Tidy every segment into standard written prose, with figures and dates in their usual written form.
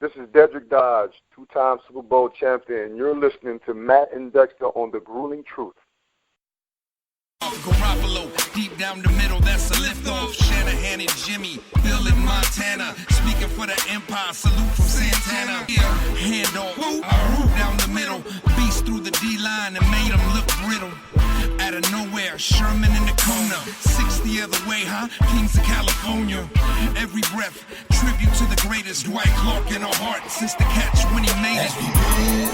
This is Dedrick Dodge, two-time Super Bowl champion. You're listening to Matt and Dexter on The Grueling Truth. Garoppolo, deep down the middle, that's a lift-off. Shanahan and Jimmy, Bill in Montana. Speaking for the Empire, salute from Santana. Hand off, down the middle. Beast through the D-line and made him look brittle. Out of nowhere, Sherman in the corner. 60 other way, huh? Kings of California. Every breath, tribute to the greatest. Dwight Clark in our heart since the catch when he made it. As we build,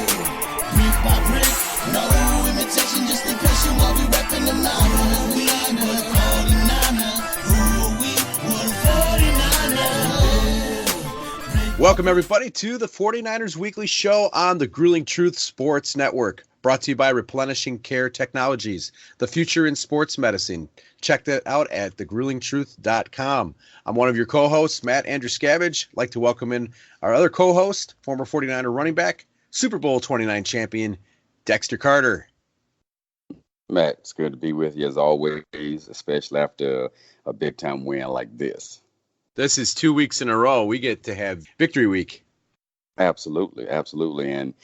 brick by brick, no imitation, just be patient while we repping the mountains. We are the 49ers. Who are we? We're the 49ers. Welcome, everybody, to the 49ers Weekly Show on the Grueling Truth Sports Network. Brought to you by Replenishing Care Technologies, the future in sports medicine. Check that out at thegruelingtruth.com. I'm one of your co-hosts, Matt Andruscavage. I'd like to welcome in our other co-host, former 49er running back, Super Bowl 29 champion, Dexter Carter. Matt, it's good to be with you as always, especially after a big-time win like this. This is 2 weeks in a row. We get to have Victory Week. Absolutely. And,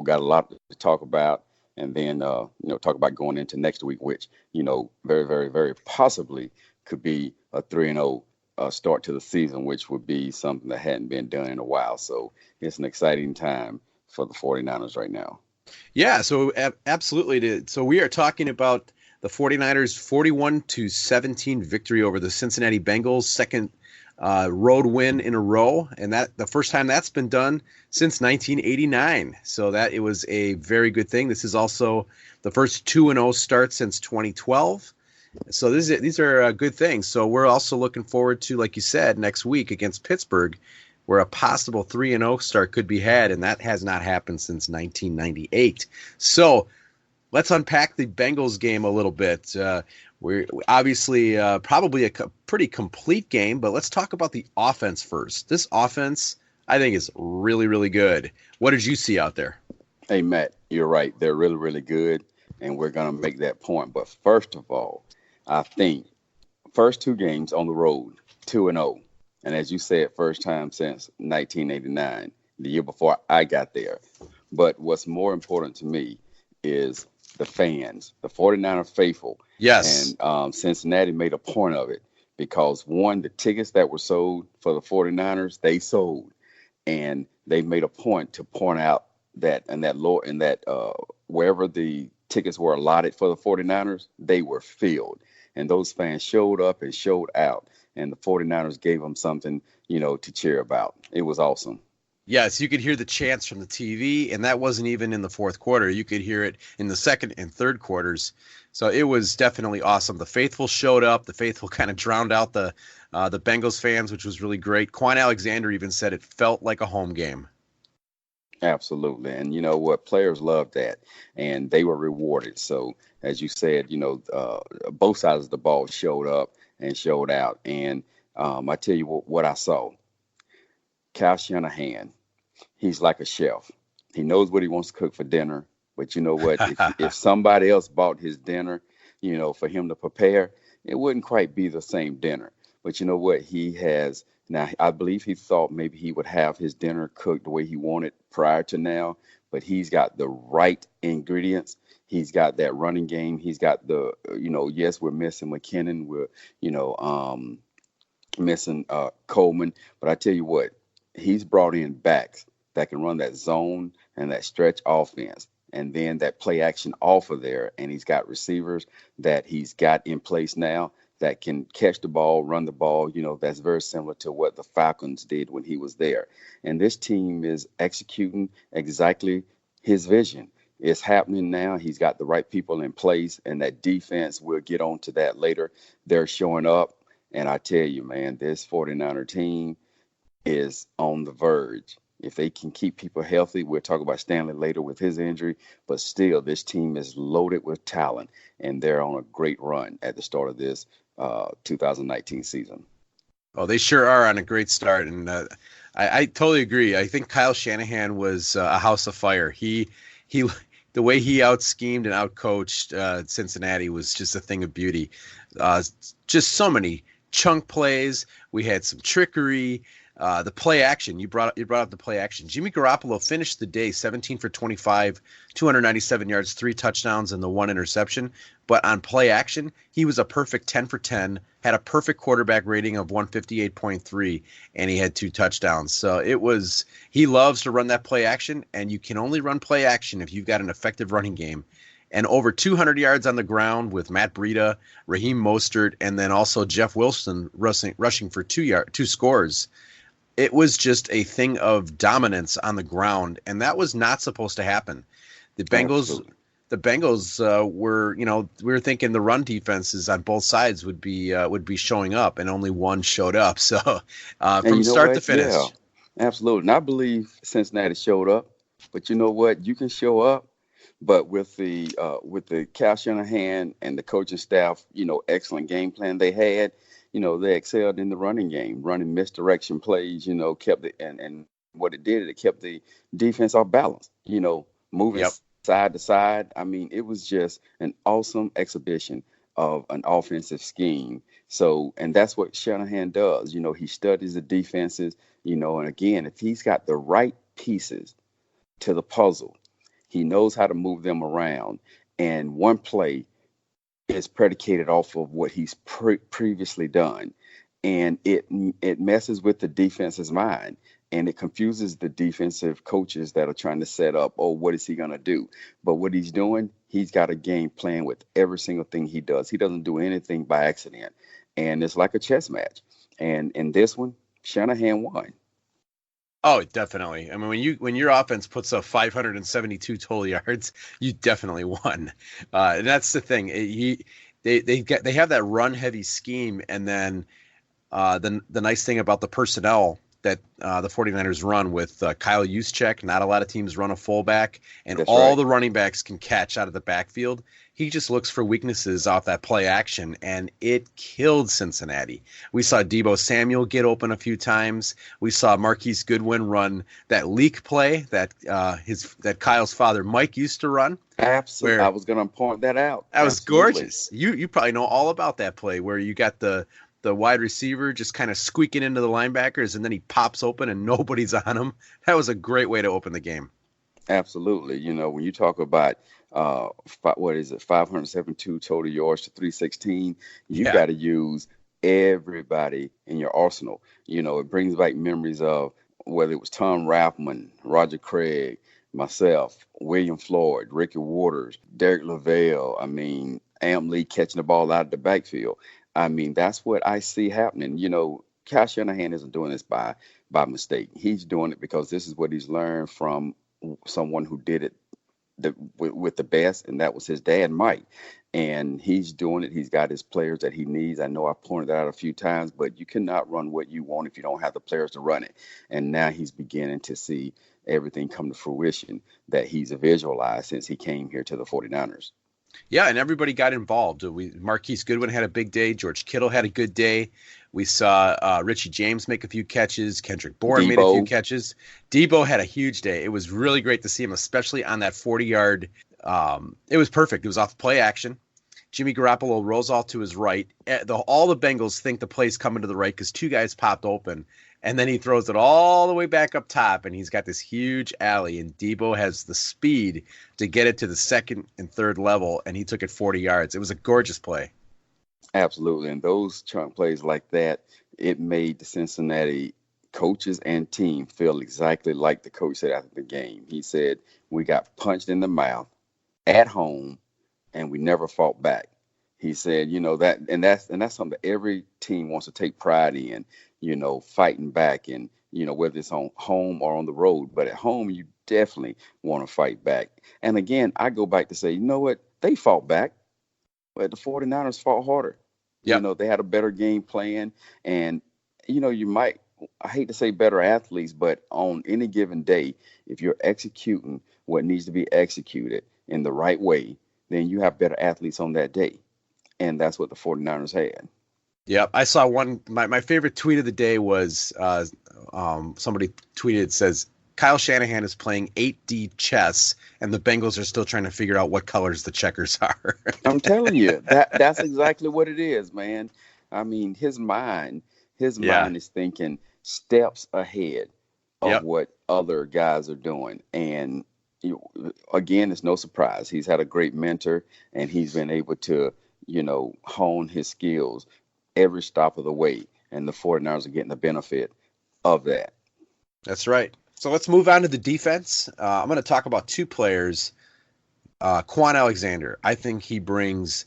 got a lot to talk about. And then, talk about going into next week, which, very, very, very possibly could be a 3-0 start to the season, which would be something that hadn't been done in a while. So it's an exciting time for the 49ers right now. Yeah, so absolutely. So we are talking about the 49ers 41-17 victory over the Cincinnati Bengals, second road win in a row, and that the first time that's been done since 1989. So that it was a very good thing. This is also the first 2-0 start since 2012. So these are good things. So we're also looking forward to, like you said, next week against Pittsburgh, where a possible 3-0 start could be had, and that has not happened since 1998. So let's unpack the Bengals game a little bit. We're obviously probably a pretty complete game, but let's talk about the offense first. This offense, I think, is really, really good. What did you see out there? Hey, Matt, you're right. They're really, really good, and we're going to make that point. But first of all, I think first two games on the road, 2-0. And as you said, first time since 1989, the year before I got there. But what's more important to me is the fans, the 49er faithful. Yes. And Cincinnati made a point of it because, one, the tickets that were sold for the 49ers, they sold. And they made a point to point out that wherever the tickets were allotted for the 49ers, they were filled. And those fans showed up and showed out. And the 49ers gave them something, to cheer about. It was awesome. Yes, you could hear the chants from the TV, and that wasn't even in the fourth quarter. You could hear it in the second and third quarters. So it was definitely awesome. The faithful showed up. The faithful kind of drowned out the Bengals fans, which was really great. Quan Alexander even said it felt like a home game. Absolutely. And you know what? Players loved that, and they were rewarded. So as you said, both sides of the ball showed up and showed out. And I tell you what I saw. Kyle Shanahan, he's like a chef. He knows what he wants to cook for dinner. But you know what? If somebody else bought his dinner, for him to prepare, it wouldn't quite be the same dinner. But you know what? He has now, I believe he thought maybe he would have his dinner cooked the way he wanted prior to now. But he's got the right ingredients. He's got that running game. He's got the, yes, we're missing McKinnon. We're, missing Coleman. But I tell you what, he's brought in backs that can run that zone and that stretch offense, and then that play action off of there. And he's got receivers that he's got in place now that can catch the ball, run the ball. That's very similar to what the Falcons did when he was there. And this team is executing exactly his vision. It's happening now. He's got the right people in place, and that defense, we'll get on to that later. They're showing up. And I tell you, man, this 49er team is on the verge. If they can keep people healthy, we'll talk about Stanley later with his injury, but still this team is loaded with talent, and they're on a great run at the start of this 2019 season. Oh, they sure are on a great start, and I totally agree. I think Kyle Shanahan was a house of fire. He the way he out-schemed and out-coached Cincinnati was just a thing of beauty. Just so many chunk plays. We had some trickery. The play action, you brought up the play action. Jimmy Garoppolo finished the day 17 for 25, 297 yards, 3 touchdowns, and the 1 interception. But on play action, he was a perfect 10 for 10, had a perfect quarterback rating of 158.3, and he had 2 touchdowns. So he loves to run that play action, and you can only run play action if you've got an effective running game. And over 200 yards on the ground with Matt Breida, Raheem Mostert, and then also Jeff Wilson rushing for 2 scores. It was just a thing of dominance on the ground, and that was not supposed to happen. The Bengals were, we were thinking the run defenses on both sides would be showing up, and only one showed up. So from start to finish, yeah, absolutely. And I believe Cincinnati showed up, but you know what? You can show up, but with the Kyle Shanahan and the coaching staff, excellent game plan they had. They excelled in the running game, running misdirection plays, kept it, and what it did, it kept the defense off balance, moving side to side. I mean, it was just an awesome exhibition of an offensive scheme. So, and that's what Shanahan does. He studies the defenses, and again, if he's got the right pieces to the puzzle, he knows how to move them around. And one play is predicated off of what he's previously done, and it messes with the defense's mind, and it confuses the defensive coaches that are trying to set up, what is he going to do? But what he's doing, he's got a game plan with every single thing he does. He doesn't do anything by accident, and it's like a chess match. And in this one, Shanahan won. Oh, definitely. I mean, when your offense puts up 572 total yards, you definitely won. And that's the thing. They have that run heavy scheme, and then the nice thing about the personnel that the 49ers run with Kyle Juszczyk, not a lot of teams run a fullback, and that's all right. The running backs can catch out of the backfield. He just looks for weaknesses off that play action, and it killed Cincinnati. We saw Deebo Samuel get open a few times. We saw Marquise Goodwin run that leak play that Kyle's father Mike used to run. Absolutely, I was going to point that out. That was gorgeous. You probably know all about that play where you got the wide receiver just kind of squeaking into the linebackers, and then he pops open and nobody's on him. That was a great way to open the game. Absolutely. When you talk about 572 total yards to 316, you got to use everybody in your arsenal. It brings back memories of whether it was Tom Rathman, Roger Craig, myself, William Floyd, Ricky Waters, Derek LaVelle. I mean, Am Lee catching the ball out of the backfield. I mean, that's what I see happening. Kyle Shanahan isn't doing this by mistake. He's doing it because this is what he's learned from someone who did it with the best, and that was his dad, Mike. And he's doing it. He's got his players that he needs. I know I've pointed that out a few times, but you cannot run what you want if you don't have the players to run it. And now he's beginning to see everything come to fruition that he's visualized since he came here to the 49ers. Yeah, and everybody got involved. Marquise Goodwin had a big day. George Kittle had a good day. We saw Richie James make a few catches. Kendrick Bourne made a few catches. Deebo had a huge day. It was really great to see him, especially on that 40-yard. It was perfect. It was off play action. Jimmy Garoppolo rolls off to his right. All the Bengals think the play's coming to the right because 2 guys popped open. And then he throws it all the way back up top, and he's got this huge alley, and Deebo has the speed to get it to the second and third level, and he took it 40 yards. It was a gorgeous play. Absolutely. And those chunk plays like that, it made the Cincinnati coaches and team feel exactly like the coach said after the game. He said, we got punched in the mouth at home, and we never fought back. He said, that's something that every team wants to take pride in, fighting back, and, whether it's on home or on the road. But at home, you definitely want to fight back. And again, I go back to say, you know what? They fought back, but the 49ers fought harder. Yep. They had a better game plan. And, you might, I hate to say better athletes, but on any given day, if you're executing what needs to be executed in the right way, then you have better athletes on that day. And that's what the 49ers had. Yeah, I saw one. My favorite tweet of the day was somebody tweeted, says, Kyle Shanahan is playing 8D chess, and the Bengals are still trying to figure out what colors the checkers are. I'm telling you, that's exactly what it is, man. I mean, his mind is thinking, steps ahead of Yep. what other guys are doing. And again, it's no surprise. He's had a great mentor, and he's been able to, hone his skills every stop of the way. And the 49ers are getting the benefit of that. That's right. So let's move on to the defense. I'm going to talk about two players. Quan Alexander. I think he brings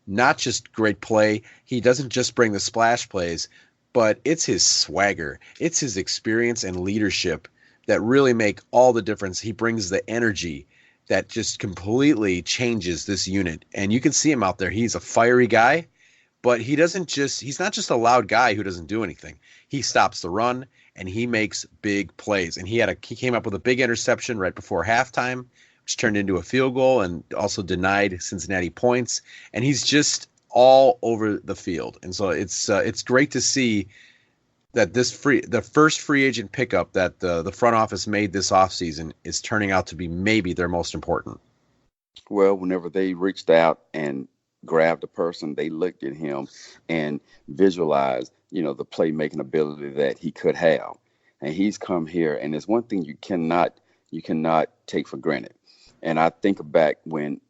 not just great play. He doesn't just bring the splash plays, but it's his swagger. It's his experience and leadership that really make all the difference. He brings the energy that just completely changes this unit. And you can see him out there. He's a fiery guy, but he's not just a loud guy who doesn't do anything. He stops the run and he makes big plays. And he came up with a big interception right before halftime, which turned into a field goal and also denied Cincinnati points. And he's just all over the field. And so it's great to see that the first free agent pickup that the front office made this offseason is turning out to be maybe their most important. Well, whenever they reached out and grabbed a person, they looked at him and visualized, the playmaking ability that he could have. And he's come here, and there's one thing you cannot take for granted. And I think back when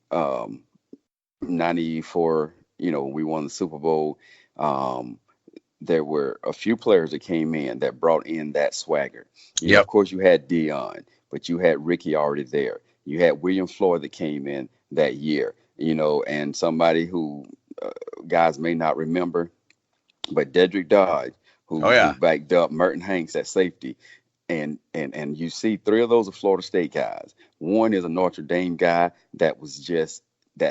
94, we won the Super Bowl. There were a few players that came in that brought in that swagger. Of course, you had Dion, but you had Ricky already there. You had William Floyd that came in that year, and somebody who guys may not remember, but Dedrick Dodge, who backed up Merton Hanks at safety. And you see three of those are Florida State guys. One is a Notre Dame guy that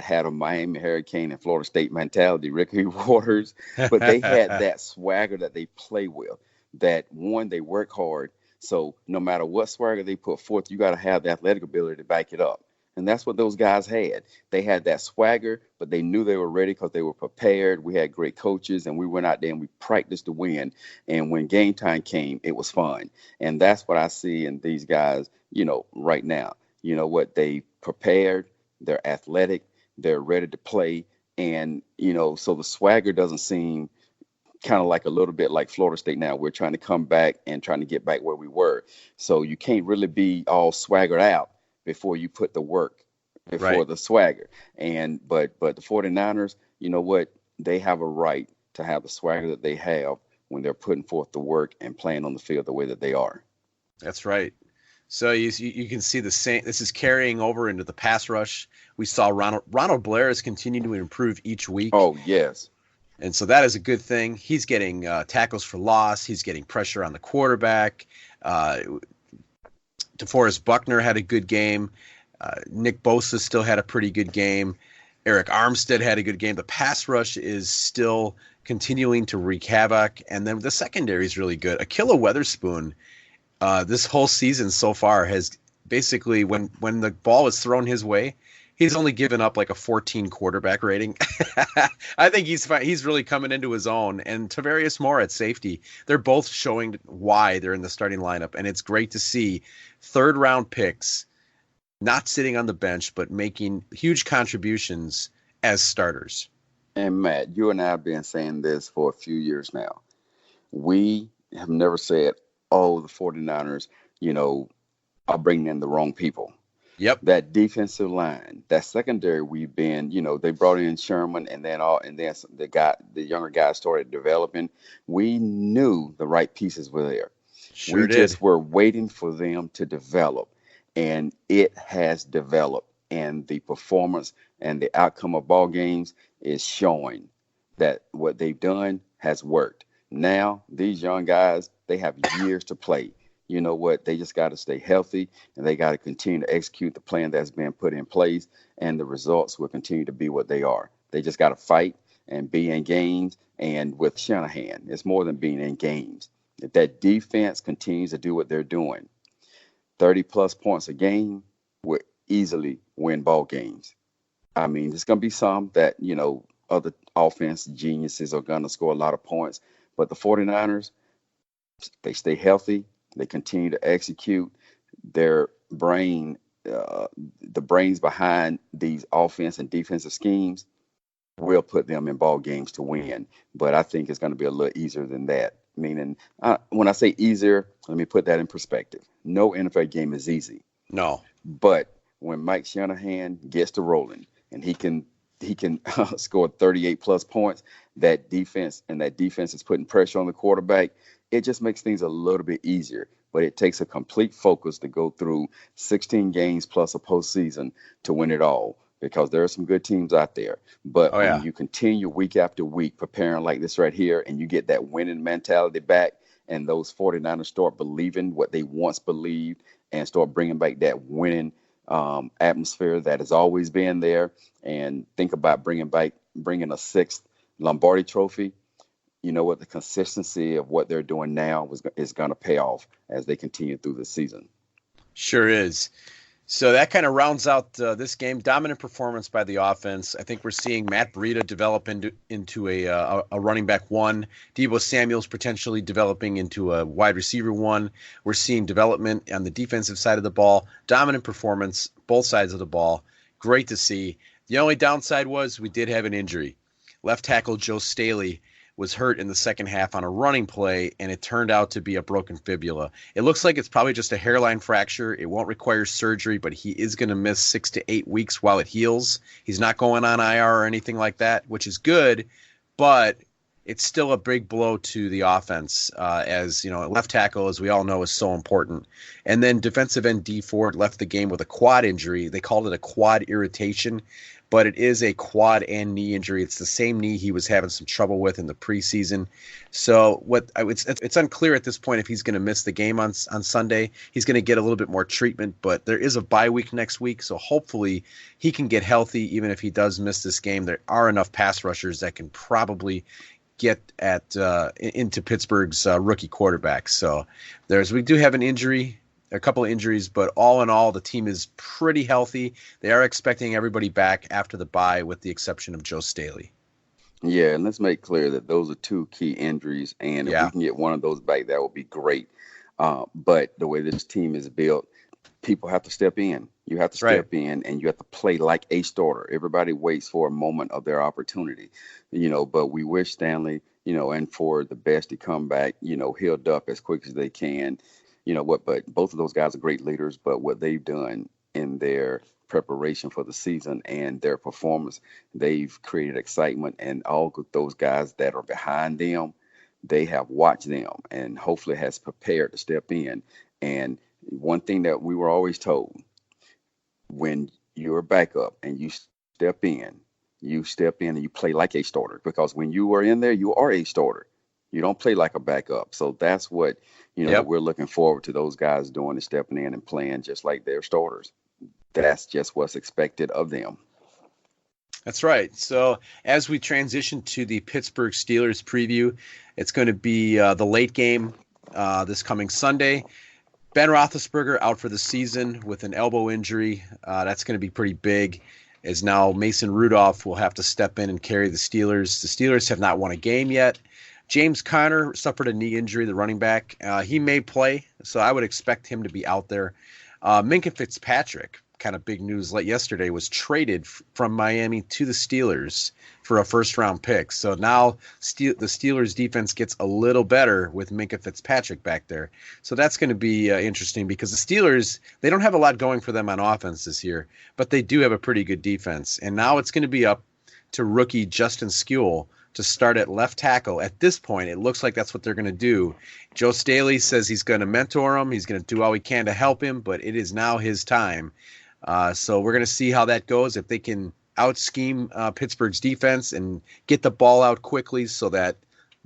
had a Miami Hurricane and Florida State mentality, Ricky Waters. But they had that swagger that they play with, that one, they work hard. So no matter what swagger they put forth, you got to have the athletic ability to back it up. And that's what those guys had. They had that swagger, but they knew they were ready because they were prepared. We had great coaches, and we went out there and we practiced to win. And when game time came, it was fun. And that's what I see in these guys, right now. What they prepared, they're athletic, they're ready to play. And, so the swagger doesn't seem kind of like a little bit like Florida State now. We're trying to come back and trying to get back where we were. So you can't really be all swaggered out before you put the work before the swagger. And but the 49ers, they have a right to have the swagger that they have when they're putting forth the work and playing on the field the way that they are. That's right. So you can see the same. This is carrying over into the pass rush. We saw Ronald Blair is continuing to improve each week. Oh, yes. And so that is a good thing. He's getting tackles for loss. He's getting pressure on the quarterback. DeForest Buckner had a good game. Nick Bosa still had a pretty good game. Eric Armstead had a good game. The pass rush is still continuing to wreak havoc. And then the secondary is really good. Akilla Weatherspoon, this whole season so far has basically, when the ball is thrown his way, he's only given up like a 14 quarterback rating. I think he's really coming into his own. And Tavarius Moore at safety, they're both showing why they're in the starting lineup. And it's great to see third-round picks not sitting on the bench, but making huge contributions as starters. And Matt, you and I have been saying this for a few years now. We have never said, oh, the 49ers, are bringing in the wrong people. Yep. That defensive line, that secondary, we've been, they brought in Sherman, and then the younger guys started developing. We knew the right pieces were there. Sure we just were waiting for them to develop, and it has developed. And the performance and the outcome of ball games is showing that what they've done has worked. Now, these young guys, they have years to play. You know what? They just got to stay healthy, and they got to continue to execute the plan that's been put in place, and the results will continue to be what they are. They just got to fight and be in games. And with Shanahan, it's more than being in games. If that defense continues to do what they're doing, 30-plus points a game will easily win ball games. I mean, there's going to be some that, other offense geniuses are going to score a lot of points. But the 49ers, they stay healthy. They continue to execute their brain, the brains behind these offense and defensive schemes will put them in ball games to win. But I think it's going to be a little easier than that Meaning, when I say easier, let me put that in perspective. No NFL game is easy. No. But when Mike Shanahan gets to rolling and he can score 38 plus points, that defense is putting pressure on the quarterback. It just makes things a little bit easier. But it takes a complete focus to go through 16 games plus a postseason to win it all, because there are some good teams out there. But when you continue week after week preparing like this right here, and you get that winning mentality back, and those 49ers start believing what they once believed and start bringing back that winning atmosphere that has always been there, and think about bringing a sixth Lombardi trophy, you know what, the consistency of what they're doing now is going to pay off as they continue through the season. Sure is. So that kind of rounds out this game. Dominant performance by the offense. I think we're seeing Matt Breida develop into a running back one. Deebo Samuel's potentially developing into a wide receiver one. We're seeing development on the defensive side of the ball. Dominant performance, both sides of the ball. Great to see. The only downside was we did have an injury. Left tackle Joe Staley was hurt in the second half on a running play, and it turned out to be a broken fibula. It looks like it's probably just a hairline fracture. It won't require surgery, but he is going to miss 6 to 8 weeks while it heals. He's not going on IR or anything like that, which is good, but it's still a big blow to the offense, as you know, left tackle, as we all know, is so important. And then defensive end Dee Ford left the game with a quad injury. They called it a quad irritation, but it is a quad and knee injury. It's the same knee he was having some trouble with in the preseason. So it's unclear at this point if he's going to miss the game on Sunday. He's going to get a little bit more treatment, but there is a bye week next week, so hopefully he can get healthy even if he does miss this game. There are enough pass rushers that can probably get into Pittsburgh's rookie quarterback. So we do have a couple of injuries, but all in all, the team is pretty healthy. They are expecting everybody back after the bye, with the exception of Joe Staley. Yeah, and let's make clear that those are two key injuries, and if we can get one of those back, that would be great. But the way this team is built, people have to step in. You have to step in, and you have to play like a starter. Everybody waits for a moment of their opportunity, but we wish Stanley, and for the best to come back, healed up as quick as they can. But both of those guys are great leaders, but what they've done in their preparation for the season and their performance, they've created excitement, and all of those guys that are behind them, they have watched them and hopefully has prepared to step in. And one thing that we were always told, when you're a backup and you step in and you play like a starter, because when you are in there, you are a starter. You don't play like a backup. So that's what, we're looking forward to those guys doing, is stepping in and playing just like their starters. That's just what's expected of them. That's right. So as we transition to the Pittsburgh Steelers preview, it's going to be the late game this coming Sunday. Ben Roethlisberger out for the season with an elbow injury. That's going to be pretty big, as now Mason Rudolph will have to step in and carry the Steelers. The Steelers have not won a game yet. James Conner suffered a knee injury, the running back. He may play, so I would expect him to be out there. Minkah Fitzpatrick, kind of big news late yesterday, was traded from Miami to the Steelers for a first-round pick. So now the Steelers' defense gets a little better with Minkah Fitzpatrick back there. So that's going to be interesting, because the Steelers, they don't have a lot going for them on offense this year, but they do have a pretty good defense. And now it's going to be up to rookie Justin Skule to start at left tackle. At this point, it looks like that's what they're going to do. Joe Staley says he's going to mentor him. He's going to do all he can to help him, but it is now his time. So we're going to see how that goes. If they can out-scheme Pittsburgh's defense and get the ball out quickly so that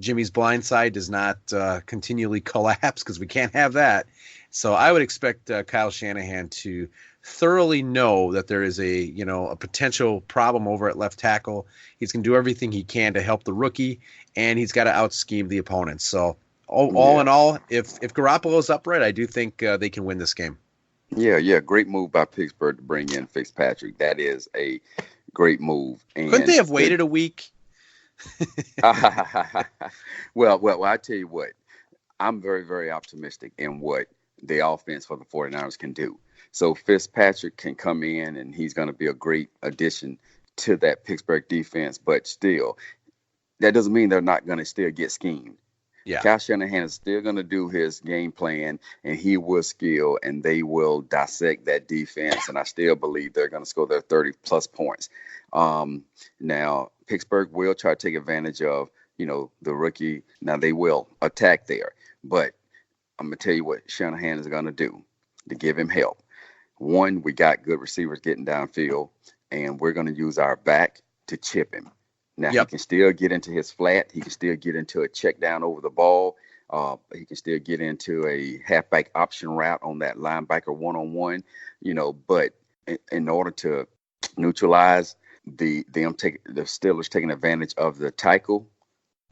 Jimmy's blind side does not continually collapse, because we can't have that. So I would expect Kyle Shanahan to thoroughly know that there is a potential problem over at left tackle. He's going to do everything he can to help the rookie, and he's got to out-scheme the opponents. So all in all, if Garoppolo's upright, I do think they can win this game. Yeah, great move by Pittsburgh to bring in Fitzpatrick. That is a great move. And couldn't they have waited a week? Well, I tell you what, I'm very, very optimistic in what the offense for the 49ers can do. So Fitzpatrick can come in, and he's going to be a great addition to that Pittsburgh defense. But still, that doesn't mean they're not going to still get schemed. Yeah. Kyle Shanahan is still going to do his game plan, and he will skill, and they will dissect that defense. And I still believe they're going to score their 30-plus points. Now, Pittsburgh will try to take advantage of, the rookie. Now, they will attack there. But I'm going to tell you what Shanahan is going to do to give him help. One, we got good receivers getting downfield, and we're going to use our back to chip him. Now, He can still get into his flat. He can still get into a check down over the ball. He can still get into a halfback option route on that linebacker one-on-one, but in order to neutralize the Steelers taking advantage of the tackle,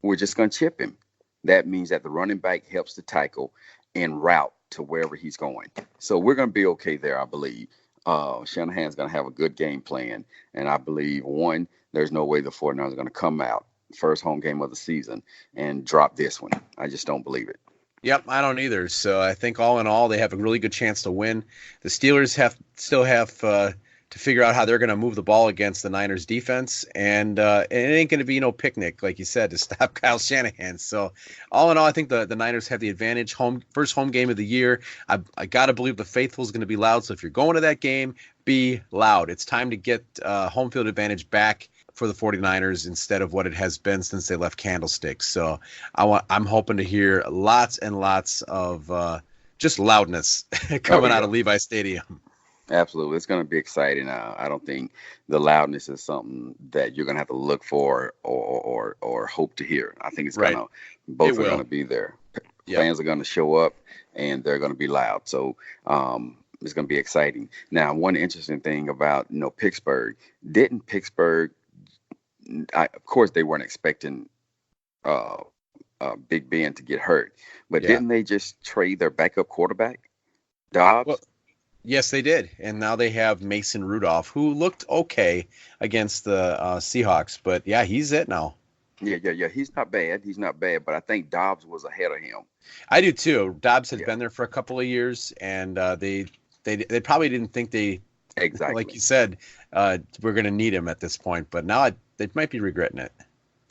we're just going to chip him. That means that the running back helps the tackle en route to wherever he's going. So we're going to be okay there, I believe. Shanahan's going to have a good game plan. And I believe, one, there's no way the 49ers are going to come out first home game of the season and drop this one. I just don't believe it. Yep, I don't either. So I think all in all, they have a really good chance to win. The Steelers still have to figure out how they're going to move the ball against the Niners defense. And it ain't going to be no picnic, like you said, to stop Kyle Shanahan. So all in all, I think the Niners have the advantage. First home game of the year. I got to believe the faithful is going to be loud. So if you're going to that game, be loud. It's time to get home field advantage back for the 49ers instead of what it has been since they left Candlestick. So I'm hoping to hear lots and lots of just loudness coming out of Levi Stadium. Absolutely. It's going to be exciting. I don't think the loudness is something that you're going to have to look for or hope to hear. I think it's going to, both are going to be there. Fans are going to show up and they're going to be loud. So it's going to be exciting. Now, one interesting thing about, Pittsburgh, didn't Pittsburgh, of course, they weren't expecting Big Ben to get hurt, but didn't they just trade their backup quarterback, Dobbs? Well, yes, they did. And now they have Mason Rudolph, who looked okay against the Seahawks. But, yeah, he's it now. Yeah. He's not bad. But I think Dobbs was ahead of him. I do, too. Dobbs had been there for a couple of years, and they probably didn't think exactly, like you said, we're going to need him at this point. But now they might be regretting it.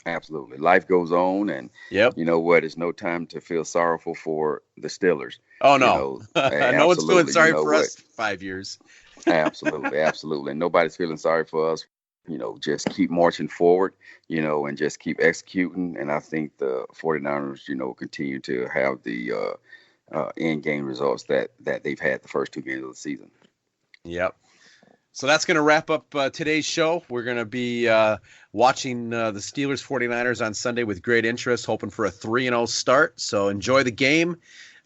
Absolutely. Life goes on, and you know what? It's no time to feel sorrowful for the Steelers. Oh, no. No one's feeling sorry for us 5 years. Absolutely. And nobody's feeling sorry for us. Just keep marching forward, and just keep executing. And I think the 49ers, continue to have the end game results that they've had the first two games of the season. Yep. So that's going to wrap up today's show. We're going to be watching the Steelers 49ers on Sunday with great interest, hoping for a 3-0 start. So enjoy the game.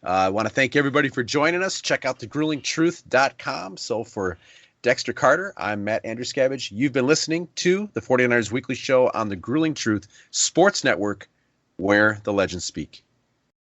I want to thank everybody for joining us. Check out thegruelingtruth.com. So for Dexter Carter, I'm Matt Andrewskavage. You've been listening to the 49ers Weekly Show on the Grueling Truth Sports Network, where the legends speak.